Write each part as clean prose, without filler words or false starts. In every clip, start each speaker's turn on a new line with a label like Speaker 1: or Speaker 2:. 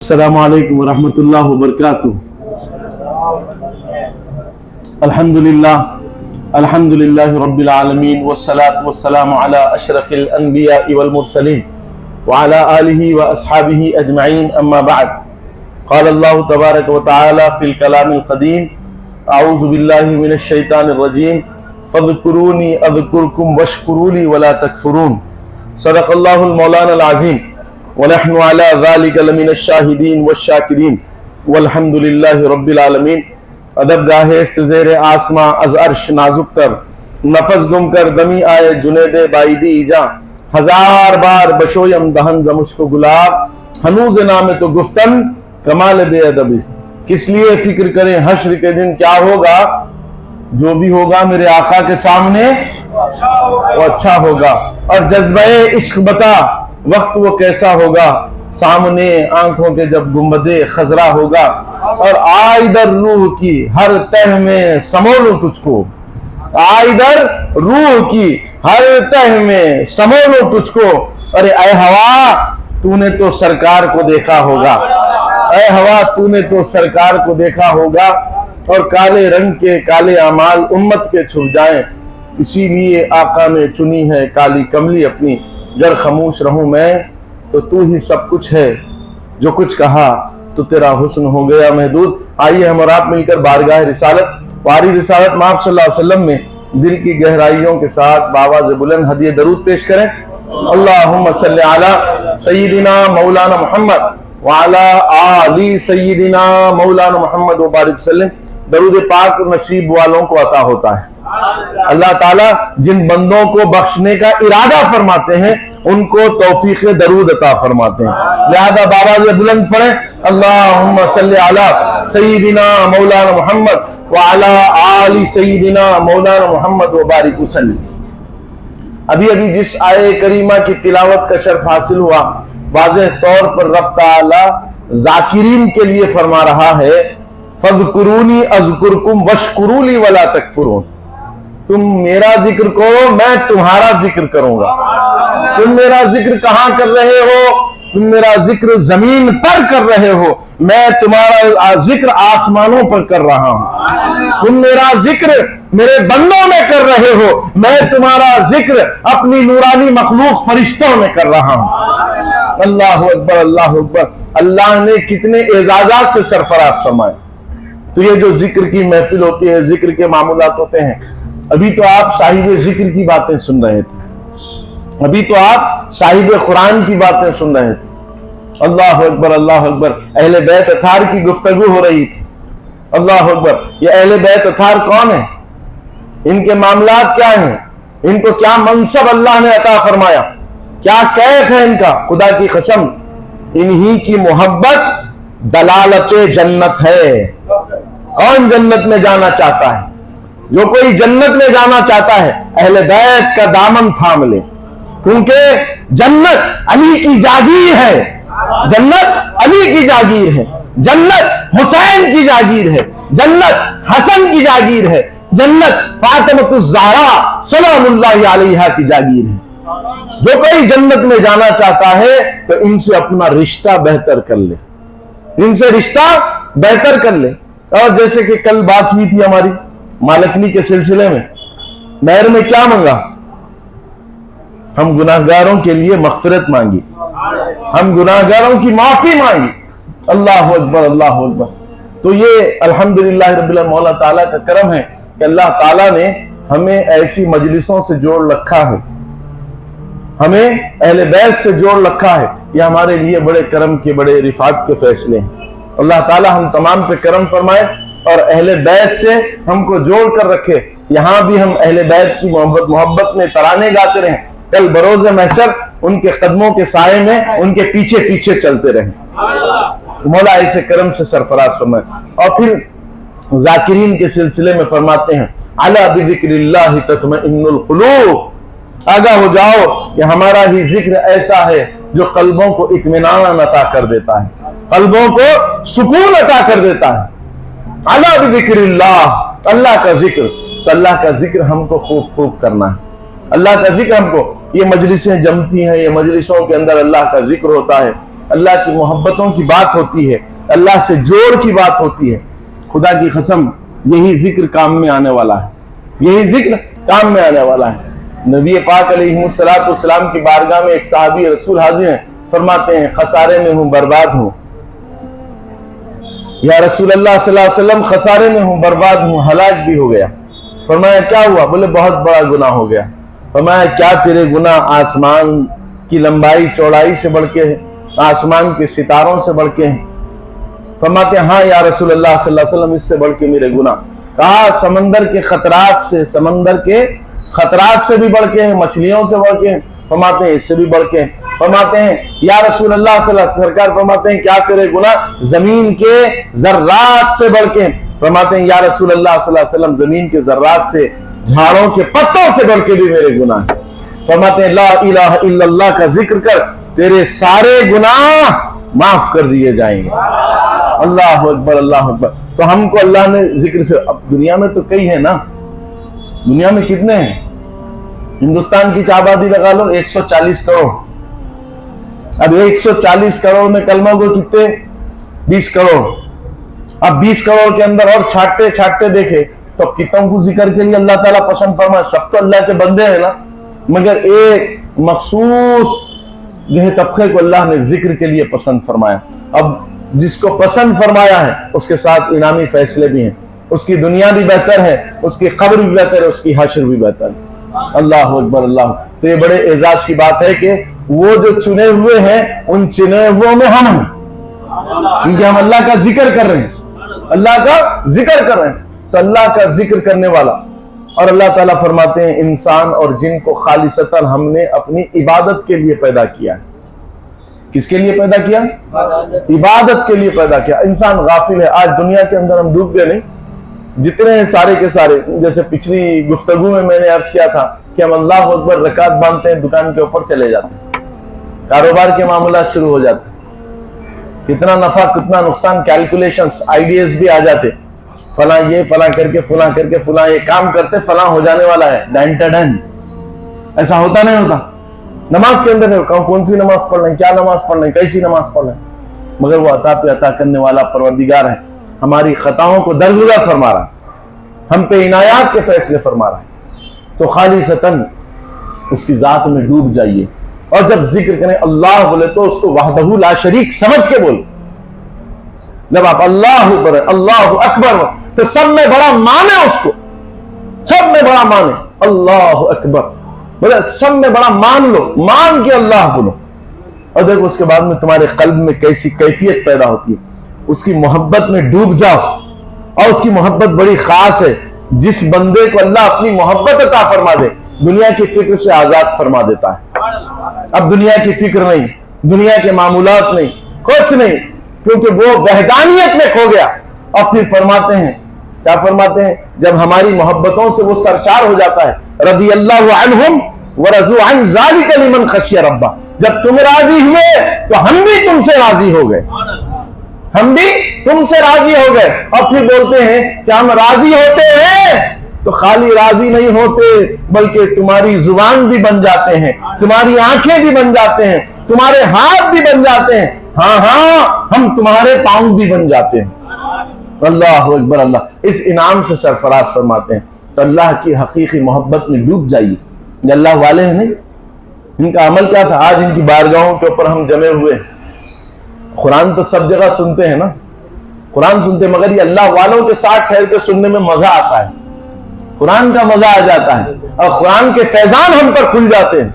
Speaker 1: السلام علیکم ورحمۃ اللہ وبرکاتہ۔ الحمد للہ رب العالمین والصلاة والسلام علی اشرف الانبیاء والمرسلین وعلی آلہ واصحابہ اجمعین، اما بعد۔ قال اللہ تبارک وتعالی فی الکلام القدیم: اعوذ باللہ من الشیطان الرجیم، فاذکرونی اذکرکم واشکروا لی ولا تکفرون۔ صدق اللہ المولانا العظیم، ونحن على ذلك لمن الشاہدین والشاکرین، والحمد للہ رب العالمین۔ ادب گاہ استزیر آسماں از عرش نازک تر، نفس گم کر دمی آئے جنید بائیدی ایجا، ہزار بار بشویم دہن زمش کو گلاب، ہنوز نام تو گفتن کمال بے ادب۔ کس لیے فکر کریں حشر کے دن کیا ہوگا؟ جو بھی ہوگا میرے آقا کے سامنے وہ اچھا ہوگا۔ اور جذبہ عشق بتا وقت وہ کیسا ہوگا، سامنے آنکھوں کے جب گنبد خضرا ہوگا، اور آئی در روح کی ہر تہ میں سمولوں تجھ کو، آئی در روح کی ہر تہ میں سمولوں تجھ کو۔ ارے اے ہوا تو نے تو سرکار کو دیکھا ہوگا، اے ہوا تو نے تو سرکار کو دیکھا ہوگا، اور کالے رنگ کے کالے اعمال امت کے چھپ جائیں، اسی لیے آقا نے چنی ہے کالی کملی اپنی۔ گر خاموش رہوں میں تو تو ہی سب کچھ ہے، جو کچھ کہا تو تیرا حسن ہو گیا محدود۔ آئیے ہم اور آپ مل کر بارگاہ رسالت واری رسالت مآب صلی اللہ علیہ وسلم میں دل کی گہرائیوں کے ساتھ بآواز بلند ہدیہ درود پیش کریں۔ اللہم صلی علی سیدنا مولانا محمد وعلی آل سیدنا مولانا محمد وبارک وسلم۔ درود پاک نصیب والوں کو عطا ہوتا ہے۔ اللہ تعالیٰ جن بندوں کو بخشنے کا ارادہ فرماتے ہیں ان کو توفیق درود عطا فرماتے ہیں، لہذا بآواز بلند پڑھیں: اللہم صلی علی سیدنا مولانا محمد وعلی آل سیدنا مولانا محمد وبارک وسلم۔ ابھی جس آیے کریمہ کی تلاوت کا شرف حاصل ہوا، واضح طور پر رب تعالیٰ ذاکرین کے لیے فرما رہا ہے: فَاذْكُرُونِي أَذْكُرْكُمْ وَاشْكُرُوا لِي وَلَا تَكْفُرُونَ۔ تم میرا ذکر کرو، میں تمہارا ذکر کروں گا۔ تم میرا ذکر کہاں کر رہے ہو؟ تم میرا ذکر زمین پر کر رہے ہو، میں تمہارا ذکر آسمانوں پر کر رہا ہوں۔ تم میرا ذکر میرے بندوں میں کر رہے ہو، میں تمہارا ذکر اپنی نورانی مخلوق فرشتوں میں کر رہا ہوں۔ اللہ اکبر، اللہ اکبر۔ اللہ نے کتنے اعزازات سے سرفراز فرمائے۔ تو یہ جو ذکر کی محفل ہوتی ہے، ذکر کے معمولات ہوتے ہیں، ابھی تو آپ صاحب ذکر کی باتیں سن رہے تھے، ابھی تو آپ صاحب قرآن کی باتیں سن رہے تھے۔ اللہ اکبر، اللہ اکبر۔ اہل بیت اطہار کی گفتگو ہو رہی تھی۔ اللہ اکبر۔ یہ اہل بیت اطہار کون ہیں؟ ان کے معاملات کیا ہیں؟ ان کو کیا منصب اللہ نے عطا فرمایا؟ کیا کیف ہے ان کا؟ خدا کی قسم انہی کی محبت دلالت جنت ہے۔ کون جنت میں جانا چاہتا ہے؟ جو کوئی جنت میں جانا چاہتا ہے اہل بیت کا دامن تھام لے، کیونکہ جنت علی کی جاگیر ہے، جنت علی کی جاگیر ہے، جنت حسین کی جاگیر ہے، جنت حسن کی جاگیر ہے، جنت فاطمۃ الزہرا سلام اللہ علیہا کی جاگیر ہے۔ جو کوئی جنت میں جانا چاہتا ہے تو ان سے اپنا رشتہ بہتر کر لے، ان سے رشتہ بہتر کر لے۔ اور جیسے کہ کل بات ہوئی تھی ہماری مالکنی کے سلسلے میں، مہر میں کیا مانگا؟ ہم گناہگاروں کے لیے مغفرت مانگی، ہم گناہگاروں کی معافی مانگی۔ اللہ اکبر، اللہ اکبر۔ تو یہ الحمدللہ رب العالمین مولا تعالیٰ کا کرم ہے کہ اللہ تعالیٰ نے ہمیں ایسی مجلسوں سے جوڑ رکھا ہے، ہمیں اہل بیت سے جوڑ رکھا ہے۔ یہ ہمارے لیے بڑے کرم کے، بڑے رفعت کے فیصلے ہیں۔ اللہ تعالیٰ ہم تمام پہ کرم فرمائے اور اہل بیت سے ہم کو جوڑ کر رکھے۔ یہاں بھی ہم اہل بیت کی محبت میں ترانے گاتے رہیں، کل بروز محشر ان کے قدموں کے سائے میں ان کے پیچھے پیچھے چلتے رہیں۔ مولا ایسے کرم سے سرفراز فرمائے۔ اور پھر ذاکرین کے سلسلے میں فرماتے ہیں: الا بذکر اللہ تطمئن القلوب۔ آگاہ ہو جاؤ کہ ہمارا ہی ذکر ایسا ہے جو قلبوں کو اطمینان عطا کر دیتا ہے، قلبوں کو سکون عطا کر دیتا ہے۔ الا بذکر اللہ، اللہ کا ذکر۔ تو اللہ کا ذکر ہم کو خوب کرنا ہے، اللہ کا ذکر ہم کو۔ یہ مجلسیں جمتی ہیں، یہ مجلسوں کے اندر اللہ کا ذکر ہوتا ہے، اللہ کی محبتوں کی بات ہوتی ہے، اللہ سے جوڑ کی بات ہوتی ہے، خدا کی قسم یہی ذکر کام میں آنے والا ہے، یہی ذکر کام میں آنے والا ہے۔ نبی پاک علیہ السلام کی بارگاہ میں ایک صحابی رسول حاضر ہیں، فرماتے ہیں خسارے میں ہوں، برباد ہوں۔ یا رسول اللہ صلی اللہ علیہ وسلم خسارے میں ہوں، برباد ہوں، ہلاک بھی ہو گیا۔ فرمایا کیا ہوا؟ بولے بہت بڑا گناہ ہو گیا۔ فرمایا کیا تیرے گناہ آسمان کی لمبائی چوڑائی سے بڑھ کے ہیں، آسمان کے ستاروں سے بڑھ کے ہیں؟ فرماتے ہیں ہاں یا رسول اللہ صلی اللہ علیہ وسلم، اس سے بڑھ کے میرے گناہ۔ کہا سمندر کے خطرات سے، سمندر کے خطرات سے بھی بڑھ کے ہیں، مچھلیوں سے بڑھ کے ہیں؟ فرماتے ہیں اس سے بھی بڑھ کے ہیں۔ فرماتے ہیں یا رسول اللہ صلی اللہ علیہ وسلم، سرکار فرماتے ہیں کیا تیرے گناہ زمین کے ذرات سے بڑھ کے ہیں؟ فرماتے ہیں یا رسول اللہ صلی اللہ علیہ وسلم زمین کے ذرات سے، جھاڑوں کے پتوں سے بڑھ کے بھی میرے گناہ ہیں۔ فرماتے ہیں لا الہ الا اللہ کا ذکر کر، تیرے سارے گناہ معاف کر دیے جائیں گے۔ اللہ اکبر، اللہ اکبر۔ تو ہم کو اللہ نے ذکر سے، اب دنیا میں تو کئی ہیں نا، دنیا میں کتنے ہیں؟ ہندوستان کی آبادی لگا لو 140 کروڑ۔ اب 140 کروڑ میں کلمہ کو کتنے؟ 20 کروڑ۔ اب 20 کروڑ کے اندر اور چھاٹتے چھاٹتے دیکھے تو کتنوں کو ذکر کے لیے اللہ تعالیٰ پسند فرمائے؟ سب تو اللہ کے بندے ہیں نا، مگر ایک مخصوص جو ہے طبقے کو اللہ نے ذکر کے لیے پسند فرمایا۔ اب جس کو پسند فرمایا ہے اس کے ساتھ انعامی فیصلے بھی ہیں، اس کی دنیا بھی بہتر ہے، اس کی قبر بھی بہتر ہے، اس کی حشر بھی بہتر ہے۔ اللہ اکبر، اللہ۔ تو یہ بڑے اعزاز کی بات ہے کہ وہ جو چنے ہوئے ہیں ان چنے ہوئے میں ہم ہیں، کیونکہ ہم اللہ کا ذکر کر رہے ہیں، اللہ کا ذکر کر رہے ہیں۔ تو اللہ کا ذکر کرنے والا، اور اللہ تعالیٰ فرماتے ہیں انسان اور جن کو خالصتاً ہم نے اپنی عبادت کے لیے پیدا کیا ہے۔ کس کے لیے پیدا کیا؟ عبادت کے لیے پیدا کیا۔ انسان غافل ہے، آج دنیا کے اندر ہم ڈوب گئے نہیں، جتنے ہیں سارے کے سارے، جیسے پچھلی گفتگو میں نے عرض کیا تھا کہ ہم اللہ اکبر رکعت باندھتے ہیں، دکان کے اوپر چلے جاتے ہیں، کاروبار کے معاملات شروع ہو جاتے ہیں، کتنا نفع کتنا نقصان کیلکولیشنز آئیڈیاز بھی آ جاتے، فلاں یہ فلاں کر کے فلاں کر کے فلاں یہ کام کرتے فلاں ہو جانے والا ہے، ڈن ٹا ڈن۔ ایسا ہوتا نہیں ہوتا؟ نماز کے اندر کون سی نماز پڑھ رہے ہیں، کیا نماز پڑھ رہے ہیں، کیسی نماز پڑھ رہے ہیں، مگر وہ عطا پہ عطا کرنے والا پروردگار ہے، ہماری خطاؤں کو درگزر فرما رہا ہے، ہم پہ عنایات کے فیصلے فرما رہا ہے۔ تو خالصتاً اس کی ذات میں ڈوب جائیے، اور جب ذکر کریں اللہ بولے تو اس کو وحدہ لا شریک سمجھ کے بولے۔ جب آپ اللہ اکبر اللہ اکبر تو سب میں بڑا مانے، اس کو سب میں بڑا مانے، اللہ اکبر بولے سب میں بڑا مان لو، مان کے اللہ بولو، اور دیکھو اس کے بعد میں تمہارے قلب میں کیسی کیفیت پیدا ہوتی ہے، اس کی محبت میں ڈوب جاؤ۔ اور اس کی محبت بڑی خاص ہے، جس بندے کو اللہ اپنی محبت عطا فرما دے دنیا کی فکر سے آزاد فرما دیتا ہے۔ اب دنیا کی فکر نہیں، دنیا کے معمولات نہیں، کچھ نہیں، کیونکہ وہ وحدانیت میں کھو گیا۔ اور پھر فرماتے ہیں، کیا فرماتے ہیں؟ جب ہماری محبتوں سے وہ سرشار ہو جاتا ہے، رضی اللہ عنہم ورضوا عن ذلک لمن خشی ربہ، جب تم راضی ہوئے تو ہم بھی تم سے راضی ہو گئے، ہم بھی تم سے راضی ہو گئے۔ اور پھر بولتے ہیں کہ ہم راضی ہوتے ہیں تو خالی راضی نہیں ہوتے بلکہ تمہاری زبان بھی بن جاتے ہیں، تمہاری آنکھیں بھی بن جاتے ہیں، تمہارے ہاتھ بھی بن جاتے ہیں، ہاں ہاں ہم تمہارے پاؤں بھی بن جاتے ہیں۔ اللہ اکبر، اللہ اس انعام سے سرفراز فرماتے ہیں۔ تو اللہ کی حقیقی محبت میں ڈوب جائیے۔ یہ اللہ والے ہیں نہیں، ان کا عمل کیا تھا؟ آج ان کی بارگاہوں کے اوپر ہم جمع ہوئے ہیں۔ قرآن تو سب جگہ سنتے ہیں نا، قرآن سنتے ہیں، مگر یہ اللہ والوں کے ساتھ ٹھہر کے سننے میں مزہ آتا ہے، قرآن کا مزہ آ جاتا ہے، اور قرآن کے فیضان ہم پر کھل جاتے ہیں۔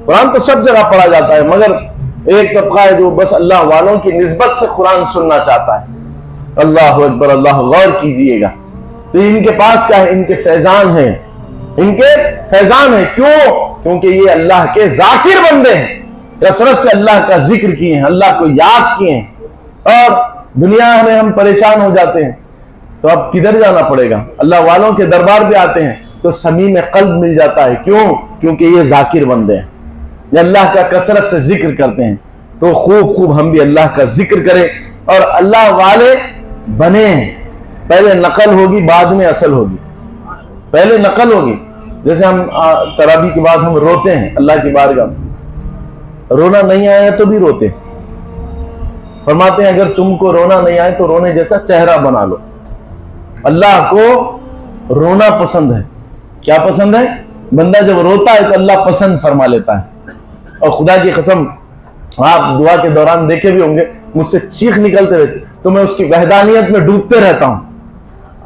Speaker 1: قرآن تو سب جگہ پڑھا جاتا ہے، مگر ایک طبقہ ہے جو بس اللہ والوں کی نسبت سے قرآن سننا چاہتا ہے۔ اللہ اکبر، اللہ، غور کیجئے گا۔ تو ان کے پاس کیا ہے؟ ان کے فیضان ہیں، ان کے فیضان ہیں۔ کیوں؟ کیونکہ یہ اللہ کے ذاکر بندے ہیں، کثرت سے اللہ کا ذکر کیے ہیں، اللہ کو یاد کیے ہیں۔ اور دنیا میں ہم پریشان ہو جاتے ہیں تو اب کدھر جانا پڑے گا؟ اللہ والوں کے دربار پہ آتے ہیں تو صمیم قلب مل جاتا ہے۔ کیوں؟ کیونکہ یہ ذاکر بندے ہیں، یہ اللہ کا کثرت سے ذکر کرتے ہیں۔ تو خوب خوب ہم بھی اللہ کا ذکر کریں اور اللہ والے بنے۔ پہلے نقل ہوگی بعد میں اصل ہوگی، پہلے نقل ہوگی۔ جیسے ہم تراویح کے بعد ہم روتے ہیں اللہ کی بارگاہ میں، رونا نہیں آیا تو بھی روتے، فرماتے ہیں اگر تم کو رونا نہیں آئے تو رونے جیسا چہرہ بنا لو. اللہ کو رونا پسند ہے. کیا پسند ہے؟ بندہ جب روتا ہے تو اللہ پسند فرما لیتا ہے. اور خدا کی قسم آپ دعا کے دوران دیکھے بھی ہوں گے مجھ سے چیخ نکلتے رہتے تو میں اس کی وحدانیت میں ڈوبتے رہتا ہوں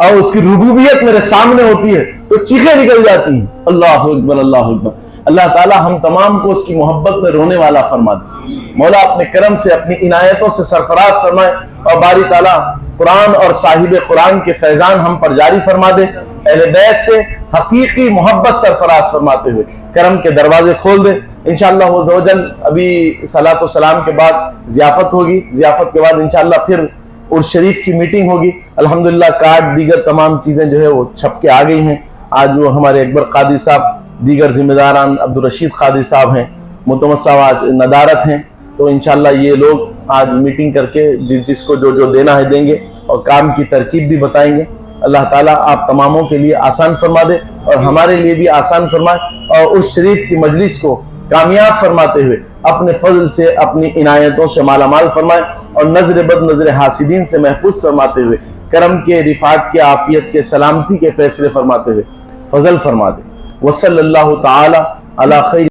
Speaker 1: اور اس کی ربوبیت میرے سامنے ہوتی ہے تو چیخیں نکل جاتی ہیں. اللہ اکبر اللہ اکبر. اللہ تعالی ہم تمام کو اس کی محبت میں رونے والا فرما دے. مولا اپنے کرم سے اپنی عنایتوں سے سرفراز فرمائے اور باری تعالیٰ قرآن اور صاحب قرآن کے فیضان ہم پر جاری فرما دے. اہل بیت سے حقیقی محبت سرفراز فرماتے ہوئے کرم کے دروازے کھول دے. انشاءاللہ عز و جل ابھی صلاۃ و سلام کے بعد ضیافت ہوگی. ضیافت کے بعد انشاءاللہ پھر عرس شریف کی میٹنگ ہوگی. الحمدللہ کارڈ دیگر تمام چیزیں جو ہے وہ چھپ کے آ گئی ہیں. آج وہ ہمارے اکبر قادری صاحب دیگر ذمہ داران عبدالرشید قادری صاحب ہیں, متوسط صاحب آج ندارت ہیں, تو انشاءاللہ یہ لوگ آج میٹنگ کر کے جس کو جو دینا ہے دیں گے اور کام کی ترکیب بھی بتائیں گے. اللہ تعالیٰ آپ تماموں کے لیے آسان فرما دے اور ہمارے لیے بھی آسان فرمائے اور اس شریف کی مجلس کو کامیاب فرماتے ہوئے اپنے فضل سے اپنی عنایتوں سے مالا مال فرمائے اور نظر بد نظر حاسدین سے محفوظ فرماتے ہوئے کرم کے, رفعت کے, عافیت کے, سلامتی کے فیصلے فرماتے ہوئے فضل فرما دے. وصلی اللہ تعالی علی خیر